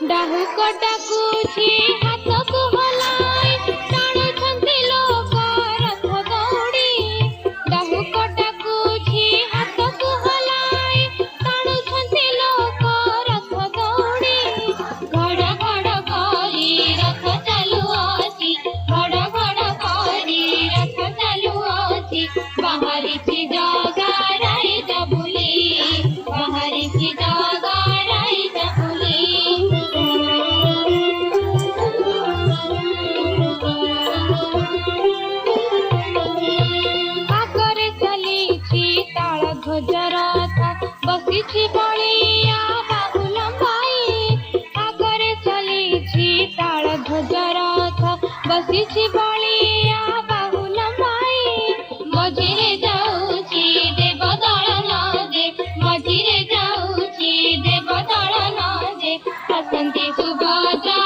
ଡାହୁକ ଡାକୁଛି ହାତକୁ ହଲାଇ ଟାଣୁଛନ୍ତି ଲୋକ ରଥ ଦଉଡ଼ି। ଡାହୁକ ଡାକୁଛି ହାତକୁ ହଲାଇ ଟାଣୁଛନ୍ତି ଲୋକ ରଥ ଦଉଡ଼ି। ଘଡ଼ ଘଡ଼ କରି ରଥ ଚାଲୁଅଛି, ଘଡ଼ ଘଡ଼ କରି ରଥ ଚାଲୁଅଛି। ବାହାରିଛି ଜଗା ରାଇଜ ବୁଲି, ବାହାରିଛି ଜଗା ରାଇଜ ବୁଲି। ଆଗରେ ଚାଲିଛି ତାଳ ଧ୍ୱଜ ରଥ, ବସିଛି ବଳିଆ ବାହୁ ଲମ୍ବାଇ। ଆଗରେ ଚାଲିଛି ତାଳ ଧ୍ୱଜ ରଥ, ବସିଛି ବଳିଆ ବାହୁ ଲମ୍ବାଇ। ମଝିରେ ଯାଉଛି ଦେବଦଳନ ଯେ, ମଝିରେ ଯାଉଛି ଦେବଦଳନ ଯେ। ଆସନ୍ତି ସୁଭଦ୍ରା